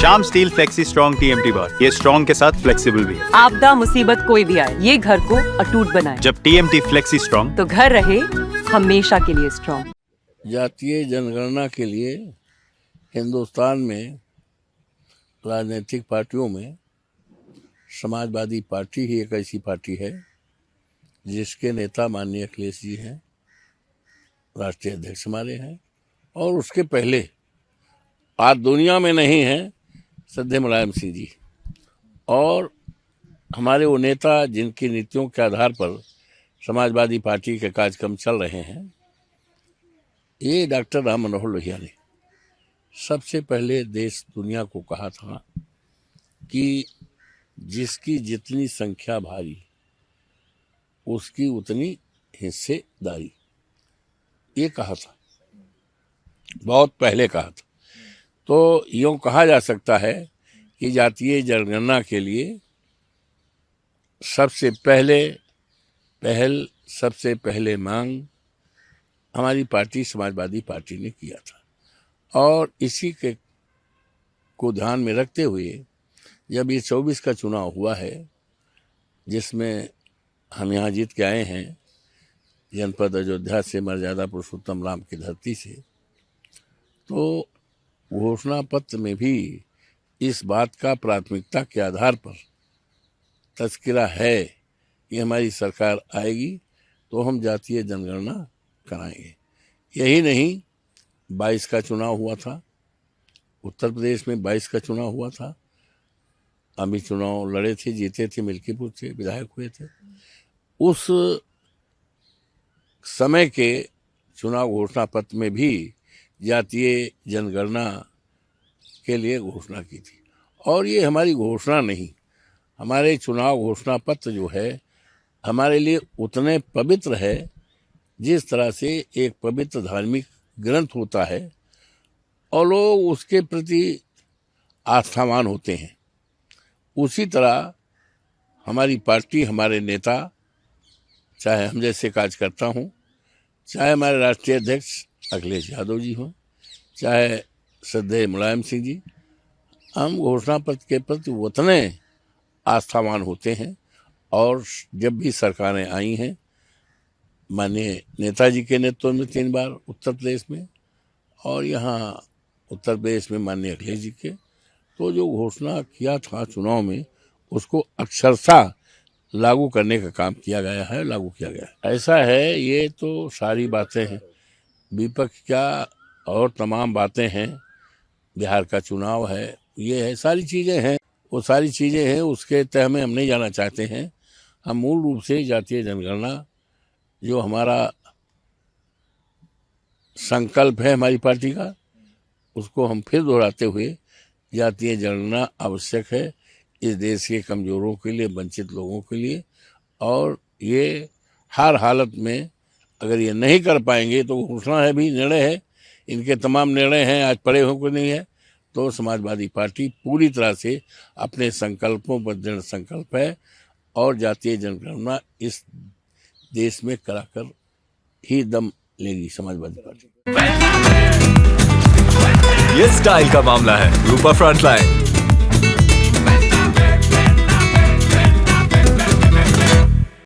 Shyam steel flexi strong TMT बार, ये strong के साथ फ्लेक्सिबल भी है। आपदा मुसीबत कोई भी आए, ये घर को अटूट बनाए। जब टीएमटी फ्लेक्सी स्ट्रॉन्ग, तो घर रहे हमेशा के लिए स्ट्रॉन्ग। जातीय जनगणना के लिए हिंदुस्तान में राजनीतिक पार्टियों में समाजवादी पार्टी ही एक ऐसी पार्टी है जिसके नेता माननीय अखिलेश जी हैं, राष्ट्रीय अध्यक्ष हमारे हैं, और उसके पहले आज दुनिया में नहीं हैं श्रद्धेय मुलायम सिंह जी, और हमारे वो नेता जिनकी नीतियों के आधार पर समाजवादी पार्टी के कार्यक्रम चल रहे हैं, ये डॉक्टर राम मनोहर लोहिया ने सबसे पहले देश दुनिया को कहा था कि जिसकी जितनी संख्या भारी उसकी उतनी हिस्सेदारी, ये कहा था, बहुत पहले कहा था। तो यूँ कहा जा सकता है कि जातीय जनगणना के लिए सबसे पहले मांग हमारी पार्टी समाजवादी पार्टी ने किया था, और इसी के को ध्यान में रखते हुए जब ये 24 का चुनाव हुआ है, जिसमें हम यहाँ जीत के आए हैं जनपद अयोध्या से, मर्यादा पुरुषोत्तम राम की धरती से, तो घोषणा पत्र में भी इस बात का प्राथमिकता के आधार पर तज़किरा है कि हमारी सरकार आएगी तो हम जातीय जनगणना कराएंगे। यही नहीं, 22 का चुनाव हुआ था, उत्तर प्रदेश में 22 का चुनाव हुआ था, अभी चुनाव लड़े थे, जीते थे, मिल्कीपुर से विधायक हुए थे। उस समय के चुनाव घोषणा पत्र में भी जातीय जनगणना के लिए घोषणा की थी, और ये हमारी घोषणा नहीं, हमारे चुनाव घोषणा पत्र जो है हमारे लिए उतने पवित्र है जिस तरह से एक पवित्र धार्मिक ग्रंथ होता है और लोग उसके प्रति आस्थावान होते हैं, उसी तरह हमारी पार्टी, हमारे नेता, चाहे हम जैसे कार्यकर्ता हों, चाहे हमारे राष्ट्रीय अध्यक्ष अखिलेश यादव जी हों, चाहे श्रद्धेय मुलायम सिंह जी, हम घोषणा पत्र के प्रति उतने आस्थावान होते हैं। और जब भी सरकारें आई हैं, माननीय नेताजी के नेतृत्व में 3 बार उत्तर प्रदेश में, और यहाँ उत्तर प्रदेश में माननीय अखिलेश जी के, तो जो घोषणा किया था चुनाव में उसको अक्षरशः लागू करने का काम किया गया है, लागू किया गया है। ऐसा है, ये तो सारी बातें हैं, विपक्ष क्या और तमाम बातें हैं, बिहार का चुनाव है, ये है, सारी चीज़ें हैं, वो सारी चीज़ें हैं, उसके तह में हम नहीं जाना चाहते हैं। हम मूल रूप से जातीय जनगणना जो हमारा संकल्प है हमारी पार्टी का, उसको हम फिर दोहराते हुए, जातीय जनगणना आवश्यक है इस देश के कमज़ोरों के लिए, वंचित लोगों के लिए, और ये हर हालत में अगर ये नहीं कर पाएंगे तो घोषणा है भी, निर्णय है, इनके तमाम निर्णय हैं, आज पड़े हो को नहीं है, तो समाजवादी पार्टी पूरी तरह से अपने संकल्पों पर दृढ़ संकल्प है, और जातीय जनगणना इस देश में कराकर ही दम लेगी समाजवादी पार्टी। ये स्टाइल का मामला है, रूपा फ्रंटलाइन।